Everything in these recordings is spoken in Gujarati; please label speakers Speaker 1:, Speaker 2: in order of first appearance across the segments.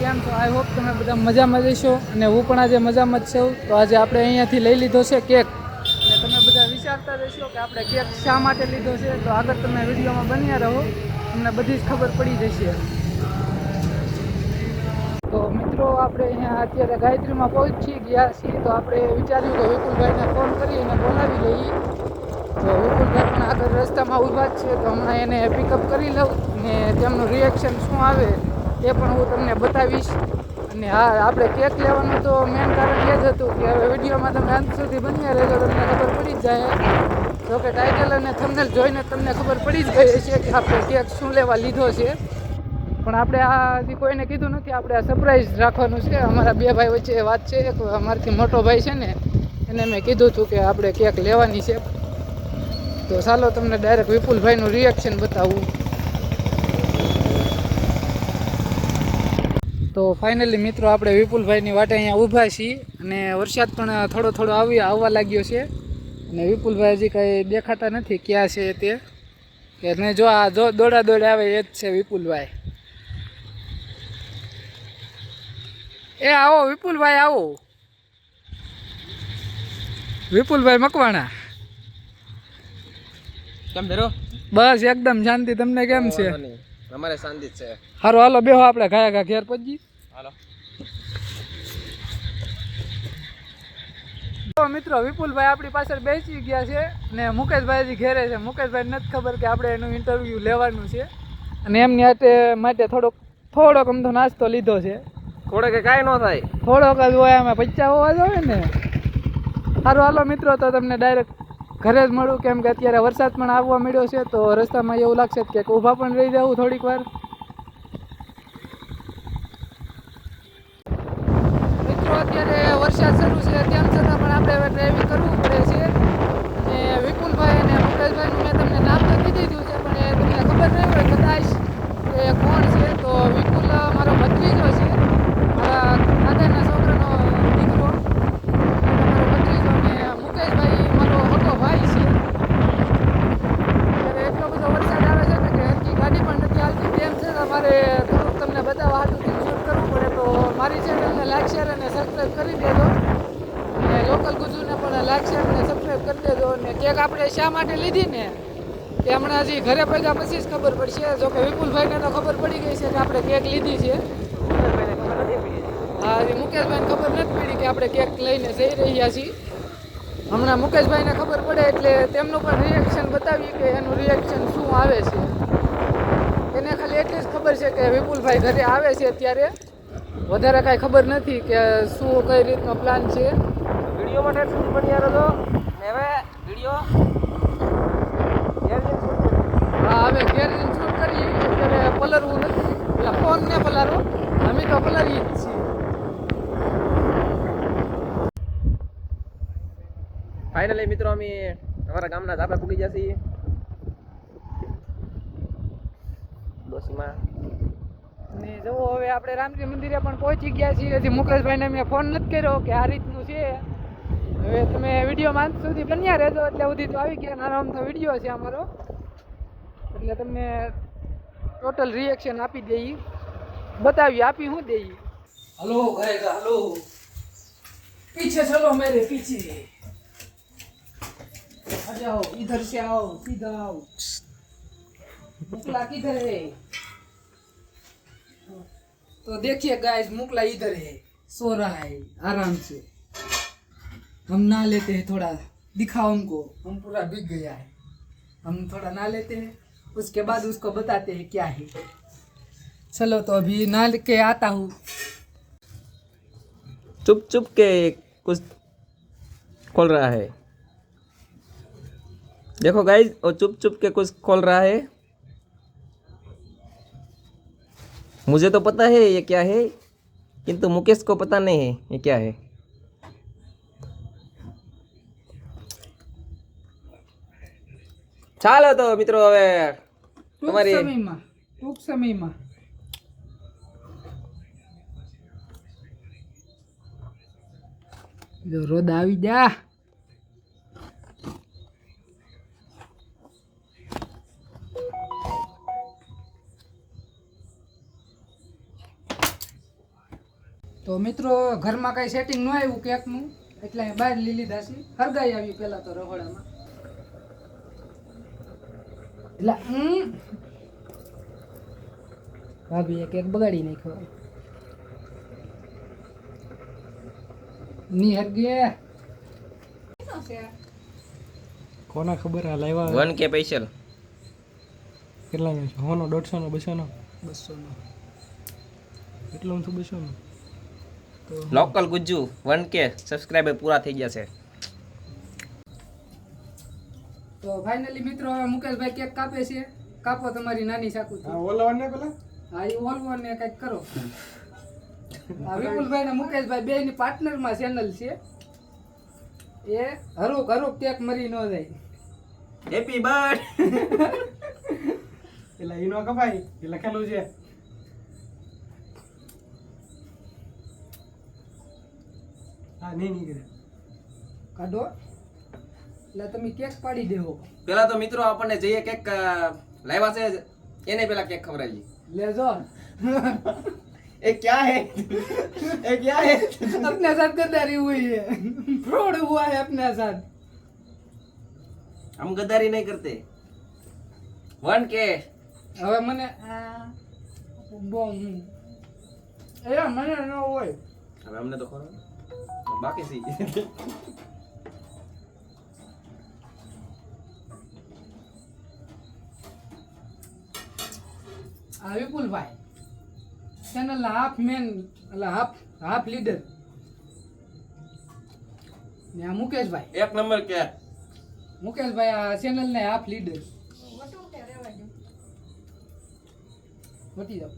Speaker 1: કેમ છો? આઈ હોપ તમે બધા મજામાં જશો અને હું પણ આજે મજામાં જ છું. તો આજે આપણે અહીંયાથી લઈ લીધો છે કેક અને તમે બધા વિચારતા રહેશો કે આપણે કેક શા માટે લીધો છે. તો આગળ તમે વિડીયોમાં બન્યા રહો, તમને બધી જ ખબર પડી જશે. તો મિત્રો આપણે અહીંયા અત્યારે ગાયત્રીમાં પહોંચી ગયા છીએ. તો આપણે વિચાર્યું કે વિપુલભાઈને ફોન કરી અને બોલાવી લઈએ. તો વિપુલભાઈ પણ આગળ રસ્તામાં ઊભા જ છે, તો હમણાં એને પિકઅપ કરી લઉં ને તેમનું રિએક્શન શું આવે એ પણ હું તમને બતાવીશ. અને હા, આપણે કેક લેવાનું તો મેન કારણ એ જ હતું કે હવે વિડીયોમાં તમે અંત સુધી બન્યા રહેજો, તમને ખબર પડી જ જાય. જોકે ટાઇટલ અને થંબનેલ જોઈને તમને ખબર પડી જ ગઈ છે કે આપણે કેક શું લેવા લીધો છે. પણ આપણે આ હજી કોઈને કીધું નથી, આપણે આ સરપ્રાઈઝ રાખવાનું છે. અમારા બે ભાઈ વચ્ચે વાત છે. એક અમારાથી મોટો ભાઈ છે ને, એને મેં કીધું હતું કે આપણે કેક લેવાની છે. તો ચાલો તમને ડાયરેક્ટ વિપુલભાઈનું રિએક્શન બતાવું. તો ફાઇનલી મિત્રો આપણે વિપુલભાઈની વાટે અહીંયા ઊભા છીએ અને વરસાદ પણ થોડો થોડો આવવા લાગ્યો છે. અને વિપુલભાઈ હજી કાંઈ દેખાતા નથી ક્યાં છે તે, કે ને જો આ દોડા આવે એ જ છે વિપુલભાઈ. એ આવો વિપુલભાઈ, આવો વિપુલભાઈ મકવાણા.
Speaker 2: કેમ ભેરો?
Speaker 1: બસ એકદમ શાંતિ. તમને કેમ છે?
Speaker 2: અમારે શાંતિ છે.
Speaker 1: સારું, હાલો બેહો, આપણે ઘાયા ઘેર પહોંચી.
Speaker 2: હાલો.
Speaker 1: તો મિત્રો વિપુલભાઈ આપણી પાછળ બેસી ગયા છે ને મુકેશભાઈ હજી ઘેરે છે. મુકેશભાઈ નથી ખબર કે આપણે એનું ઇન્ટરવ્યૂ લેવાનું છે અને એમની માટે થોડોક અમથો નાસ્તો લીધો છે.
Speaker 2: થોડે કે કાંઈ ન થાય,
Speaker 1: થોડોક જ હોય, અમે પૈસા હોવા જોઈએ ને. સારું હાલો મિત્રો, તો તમને ડાયરેક્ટ ઘરે જ મળું, કેમ કે અત્યારે વરસાદ પણ આવવા મળ્યો છે. તો રસ્તામાં એવું લાગશે કે ઊભા પણ રહી જવું થોડીક વાર. મિત્રો અત્યારે વરસાદ શરૂ છે, તેમ છતાં પણ આપણે ડ્રાઇવિંગ કરવું પડે છે. અને વિપુલભાઈ અને મુકેશભાઈનું મેં તમને નામ લખી દીધું છે, પણ એ તમને ખબર નહીં હોય કદાચ કે કોણ છે. તો વિપુલ મારો ભત્રીજો છે, મારા દાદાના છોકરાનો દીકરો, મારો ભત્રીજો. અને મુકેશભાઈ મારો મોટો ભાઈ છે. અત્યારે એટલો બધો વરસાદ આવે છે ને કે હરકી ગાડી પણ નથી આવતી, તેમ છતાં મારે થોડુંક તમને બતાવવા હાટું શૂટ કરવું પડે. તો મારી ચેનલને લાઈક, શેર અને સબસ્ક્રાઈબ કરી દેજો અને લોકલ ગુજુને પણ લાઈક, શેર અને સબસ્ક્રાઈબ કરી દેજો. અને કેક આપણે શા માટે લીધી ને એ હમણાં હજી ઘરે પહોંચ્યા પછી જ ખબર પડશે. જોકે વિપુલભાઈને તો ખબર પડી ગઈ છે કે આપણે કેક લીધી છે. હા, હજી મુકેશભાઈને ખબર નથી પડી કે આપણે કેક લઈને જઈ રહ્યા છીએ. હમણાં મુકેશભાઈને ખબર પડે એટલે તેમનું પણ રિએક્શન બતાવીએ કે એનું રિએક્શન શું આવે છે. એને ખાલી એટલી જ ખબર છે કે વિપુલભાઈ ઘરે આવે છે અત્યારે, વધારે કાંઈ ખબર નથી કે શું કઈ રીતનો પ્લાન છે.
Speaker 2: વિડીયો માટે શું બની રહ્યો ને હવે વિડીયો
Speaker 1: હા, હવે ઘેર શૂટ કરીએ. અત્યારે પલરવું નથી, એટલે ફોન ને પલારો, અમે તો પલારીએ જ છીએ.
Speaker 2: ફાઇનલી મિત્રો અમે અમારા ગામના ધાબા પૂગી ગયા છીએ. ડોસીમાં
Speaker 1: અને જુઓ, હવે આપણે રામજી મંદિરે પણ પહોંચી ગયા છીએ. હજી મુકેશભાઈને મેં ફોન નથી કર્યો કે આ રીતનું છે. હવે તમે વિડીયોમાં અંત સુધી બન્યા રહેજો, એટલે સુધી તો આવી ગયા. નાનો અમથો વિડીયો છે અમારો, એટલે તમને ટોટલ રિએક્શન આપી દઈએ, બતાવીએ આપી શું દઈએ. હલો ગાઈસ, હલો, पीछे चलो मेरे पीछे, आ जाओ इधर से आओ, सीधा आओ. मुकला किधर है? तो देखिए गाइस, मुकला इधर है, सो रहा है आराम से. हम नहा लेते हैं, थोड़ा दिखाओ हमको, हम पूरा भीग गया है. हम थोड़ा नहा लेते हैं, उसके बाद उसको बताते हैं क्या है. चलो तो अभी नहा के आता हूँ.
Speaker 2: चुप चुप के कुछ खोल रहा है. देखो गाइस, वो चुप चुप के कुछ खोल रहा है. मुझे तो पता है ये क्या है, किंतु मुकेश को पता नहीं है ये क्या है. ચાલો તો મિત્રો હવે તમારી
Speaker 1: ટૂંક સમયમાં જો રોદ આવી જા. તો મિત્રો ઘરમાં કઈ સેટિંગ ન આવ્યું કેકનું એટલે અહીં બહાર લઈ લીધા છે. હરગાઈ આવી પેલા તો રહોડામાં એટલે ભાભીએ કેક બગાડી નાખ્યો. ની હરગે
Speaker 3: કોના ખબર આ લાવ્યા
Speaker 2: 1K સ્પેશિયલ
Speaker 3: કેટલાનો છે? 100 નો 150 નો 200 નો
Speaker 1: 200 નો
Speaker 3: એટલો તો 200 નો
Speaker 2: લોકલ ગુજ્જુ 1K સબસ્ક્રાઇબર પૂરા થઈ ગયા છે.
Speaker 1: તો ફાઇનલી મિત્રો હવે મુકેશભાઈ કેક કાપે છે. કાપો તમારી નાની ચાકુથી.
Speaker 3: આ ઓલાવાને ને પેલા
Speaker 1: હા એ ઓલવો ને કંઈક કરો. આ વિપુલભાઈ ને મુકેશભાઈ બે ની પાર્ટનર માં ચેનલ છે. એ હરુક હરુક કેક મરી ન જાય.
Speaker 2: Happy birthday.
Speaker 3: એટલે ઈનો કપાઈ એ લખેલું છે. હા નહીં નીકળે
Speaker 1: કાઢો એટલે તમે કેક પાડી દેવો.
Speaker 2: પેલા તો મિત્રો આપણને જઈએ કેક લાવ્યા છે એને પેલા કેક ખવડાવીએ.
Speaker 1: લેજો
Speaker 2: એ ક્યાં હે એ ક્યાં હે
Speaker 1: अपने साथ गद्दारी हुई है, फ्रॉड हुआ है अपने साथ.
Speaker 2: हम गद्दारी नहीं करते 1K.
Speaker 1: હવે મને બોમ એ મને ન હોય.
Speaker 2: હવે અમને તો ખરો બાકી સી.
Speaker 1: આ વિપુલભાઈ ચેનલ ના હાફ મેન એટલે હાફ લીડર ને આ મુકેશભાઈ
Speaker 2: એક નંબર કેક.
Speaker 1: મુકેશભાઈ આ ચેનલ ને હાફ લીડર. વટી જાઓ.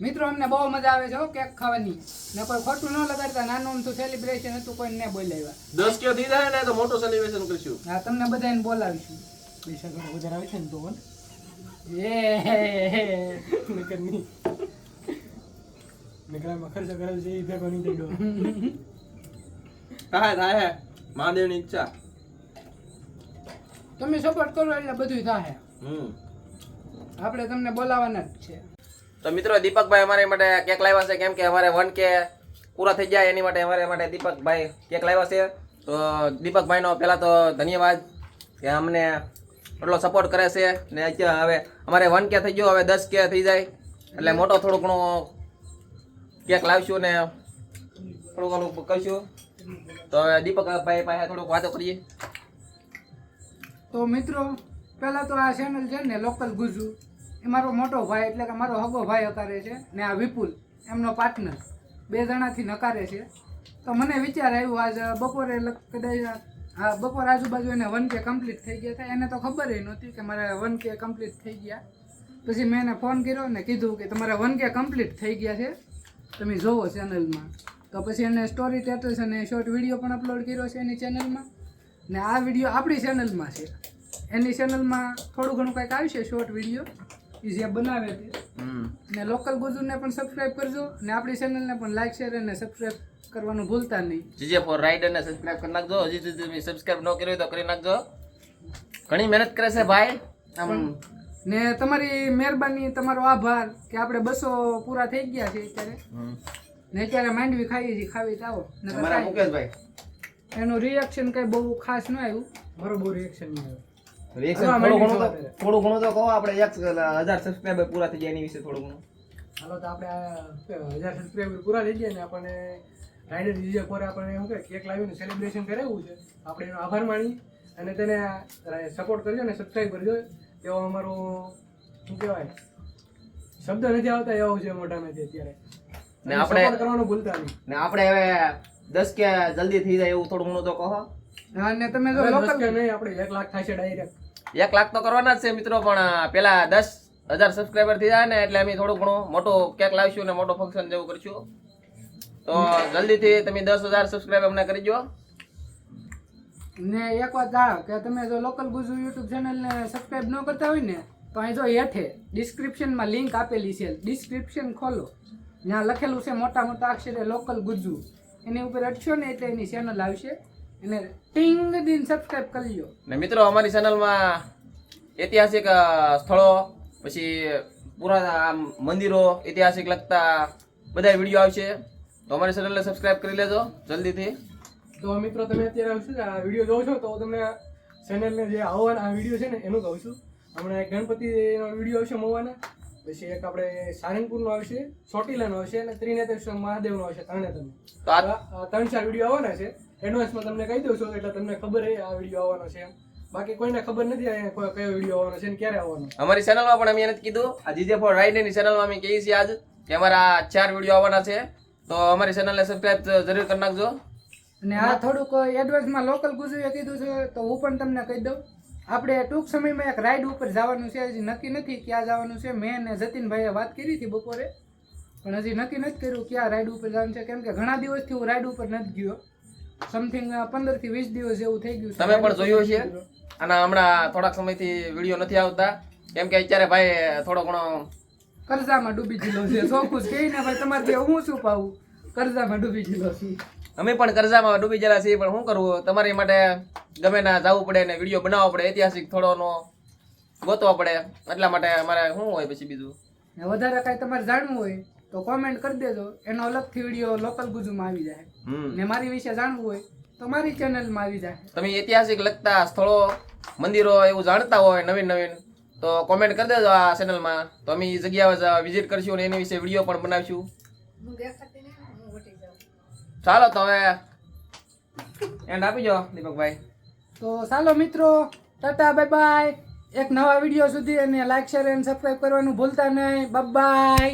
Speaker 1: મિત્રો અમને બહુ મજા આવે છે હો કેક ખાવાની. ને કોઈ ખોટું ન લગાડતા. નાનું અમથું સેલિબ્રેશન હતું કોઈ ને બોલાવ્યા.
Speaker 2: 10K થઈ જાય ને તો મોટો સેલિબ્રેશન કરશું.
Speaker 1: હા તમને બધાને બોલાવીશું.
Speaker 3: પૈસા ઘણા વધારે આવે છે ને તો વન
Speaker 1: એ
Speaker 3: નકર નહીં નકરામાં ખર્ચો કરેલ છે એ ભેગો નહીં થઈ ગયો.
Speaker 2: થાય મહાદેવની ઈચ્છા.
Speaker 1: તમે સપોર્ટ કરો એટલે બધું થાય. આપણે તમને બોલાવાના જ છે.
Speaker 2: તો મિત્રો દીપકભાઈ અમારી માટે કેક લાવ્યા છે કેમ કે અમારે 1K પૂરા થઈ જાય એની માટે અમારે માટે દીપકભાઈ કેક લાવ્યા છે. તો દીપકભાઈનો પહેલાં તો ધન્યવાદ કે અમને એટલો સપોર્ટ કરે છે ને અત્યારે હવે અમારે 1K થઈ ગયો હવે 10K થઈ જાય એટલે મોટો થોડું ઘણું કેક લાવશું ને થોડું ઘણું કરશું. તો હવે દીપકભાઈ પાસે થોડુંક વાતો કરીએ.
Speaker 1: તો મિત્રો પહેલાં તો આ ચેનલ છે ને લોકલ ગુજુ એ મારો મોટો ભાઈ એટલે કે મારો હગો ભાઈ હકારે છે ને આ વિપુલ એમનો પાર્ટનર બે જણાથી નકારે છે. તો મને વિચાર આવ્યો આજ બપોરે કદાચ હા બપોર આજુબાજુ એને 1K કમ્પ્લીટ થઈ ગયા હતા. એને તો ખબર નહોતી કે મારે 1K કમ્પ્લીટ થઈ ગયા. પછી મેં એને ફોન કર્યો ને કીધું કે તમારે 1K કમ્પ્લીટ થઈ ગયા છે તમે જોવો ચેનલમાં. તો પછી એને સ્ટોરી સ્ટેટસ અને શોર્ટ વિડીયો પણ અપલોડ કર્યો છે એની ચેનલમાં. ને આ વિડીયો આપણી ચેનલમાં છે. એની ચેનલમાં થોડું ઘણું કંઈક આવશે શોર્ટ વિડીયો એ જે બનાવે છે. ને લોકલ ગુજુને પણ સબસ્ક્રાઈબ કરજો ને આપણી ચેનલને પણ લાઈક શેર અને સબસ્ક્રાઈબ કરવાનું ભૂલતા નહીં.
Speaker 2: જીજે ફોર રાઈડર ને સબસ્ક્રાઇબ કરી નાખજો. હજી સુધી તમે સબસ્ક્રાઇબ ન કર્યું હોય તો કરી નાખજો. ઘણી મહેનત કરે છે ભાઈ. આમ
Speaker 1: ને તમારી મહેરબાની તમારો આભાર કે આપણે 200 પૂરા થઈ ગયા છે અત્યારે. ને અત્યારે માંડવી ખાઈએ છીએ ખાવી તો આવો.
Speaker 2: અમારા મુકેશભાઈ
Speaker 1: એનું રિએક્શન કઈ બહુ ખાસ ન આવ્યું.
Speaker 3: મારો બહુ રિએક્શન નહીં આવે.
Speaker 2: રિએક્શન થોડું ઘણું તો કહો. આપણે 1000 સબસ્ક્રાઇબર પૂરા થઈ જાય એની વિશે થોડું ઘણું.
Speaker 3: હાલો તો આપણે 1000 સબસ્ક્રાઇબર પૂરા થઈ ગયા ને આપણને રાઈડર જીજે પર આપણે શું કે કેક લાવીને સેલિબ્રેશન કરાવવું છે. આપણે એનો આભાર માની અને તેને સપોર્ટ કરજો અને સબસ્ક્રાઇબ કરજો. એવો અમારો શું કહેવાય શબ્દ નથી આવતા એવો છે મોટામાંથી અત્યારે.
Speaker 2: ને આપણે
Speaker 3: સપોર્ટ કરવાનું ભૂલતા નહીં.
Speaker 2: ને આપણે હવે 10K જલ્દી થઈ જાય એવું થોડું ઘણું તો કહો.
Speaker 1: અને તમે જો
Speaker 3: હવે
Speaker 1: લોકલ
Speaker 3: 10K નહીં આપણે 1 લાખ થાય છે ડાયરેક્ટ.
Speaker 2: 1 લાખ તો કરવાના જ છે મિત્રો પણ પેલા 10,000 સબસ્ક્રાઇબર થઈ જાય ને એટલે અમે થોડું ઘણું મોટો કેક લાવીશું ને મોટો ફંક્શન જેવું કરશું. તો જલ્દીથી તમે 10,000 સબસ્ક્રાઇબ અમને કરી દો.
Speaker 1: ને એક વાત આ કે તમે જો લોકલ ગુજુ યુટ્યુબ ચેનલને સબસ્ક્રાઇબ ન કરતા હોય ને તો અહીં જો હેઠે ડિસ્ક્રિપ્શનમાં લિંક આપેલી છે. ડિસ્ક્રિપ્શન ખોલો ત્યાં લખેલું છે મોટા મોટા અક્ષરે લોકલ ગુજુ. એની ઉપર અટશો ને એટલે એની ચેનલ આવશે એને ટીંગ દીન સબસ્ક્રાઇબ કરી લો.
Speaker 2: ને મિત્રો અમારી ચેનલમાં ઐતિહાસિક સ્થળો, પછી પુરાના મંદિરો, ઐતિહાસિક લગતા બધા વિડીયો આવશે. તો અમારી ચેનલને સબસ્ક્રાઇબ કરી લેજો જલ્દીથી.
Speaker 3: તો મિત્રો તમે અત્યારે શું છે આ વિડીયો જોવો છો તો તમને ચેનલને જે આવવાના આ વિડીયો છે ને એનું કહું છું. હમણાં એક ગણપતિનો વિડીયો આવશે મવાના, પછી એક આપણે સારંગપુરનો આવશે, ચોટીલાનો આવશે અને ત્રિનેત્રેશ્વર મહાદેવનો આવશે.
Speaker 2: તો આ
Speaker 3: 3-4 વિડીયો આવવાના છે. એડવાન્સમાં તમને કહી દઉં છું એટલે તમને ખબર રહે આ વિડીયો આવવાનો છે એમ. બાકી કોઈને ખબર નથી આ કયો વિડીયો આવવાનો છે ને ક્યારે આવવાનો.
Speaker 2: અમારી ચેનલમાં પણ અમે એને કીધું, આ જીજે ફોર રાઇડ ની ચેનલમાં અમે કહીએ છીએ આજ કે અમારા 4 વિડીયો આવવાના છે. તો અમારી ચેનલને સબસ્ક્રાઇબ જરૂર કરી નાખજો.
Speaker 1: અને આ થોડુંક એડવાન્સમાં લોકલ ગુજુએ કીધું છે તો હું પણ તમને કહી દઉં. આપણે ટૂંક સમયમાં એક રાઈડ ઉપર જવાનું છે. હજી નક્કી નથી ક્યાં જવાનું છે. મેં અને જતીનભાઈએ વાત કરી હતી બપોરે, પણ હજી નક્કી નથી કર્યું ક્યાં રાઈડ ઉપર જવાનું છે. કેમ કે ઘણા દિવસથી હું રાઈડ ઉપર નથી ગયો. સમથિંગ 15 થી 20 દિવસ જેવું થઈ ગયું છે.
Speaker 2: તમે પણ જોયું છે અને હમણાં થોડાક સમયથી વિડીયો નથી આવતા કેમ કે અત્યારે ભાઈ થોડો ઘણો
Speaker 1: કરજામાં ડૂબી ગયેલો છે. ચોખ્ખું જ કહીને ભાઈ તમારે જે હું શું પાવું, કરજામાં ડૂબી ગયેલો છું.
Speaker 2: અમે પણ કરજામાં ડૂબી ગયેલા છીએ, પણ શું કરવું, તમારી માટે ગમે ના જવું પડે ને વિડીયો બનાવવો પડે, ઐતિહાસિક સ્થળોનો ગોતવા પડે. એટલા માટે અમારે શું હોય પછી બીજું.
Speaker 1: ને વધારે કાંઈ તમારે જાણવું હોય તો કોમેન્ટ કરી દેજો. એનો અલગથી વિડીયો લોકલ ગુજુમાં આવી જાય. ને મારી વિશે જાણવું હોય તો મારી ચેનલમાં આવી જાય.
Speaker 2: તમે ઐતિહાસિક લગતા સ્થળો, મંદિરો એવું જાણતા હોય નવીન તો કોમેન્ટ કરી દેજો આ ચેનલમાં. તો અમે એ જગ્યાએ વિઝિટ કરશું અને એની વિશે વિડીયો પણ બનાવીશું. ચાલો તો હવે એન્ડ આપી જાઓ દીપકભાઈ.
Speaker 1: તો ચાલો મિત્રો, ટાટા, બાય બાય. એક નવા વિડીયો સુધી અને લાઈક, શેર અને સબસ્ક્રાઈબ કરવાનું ભૂલતા નહીં. Bye bye.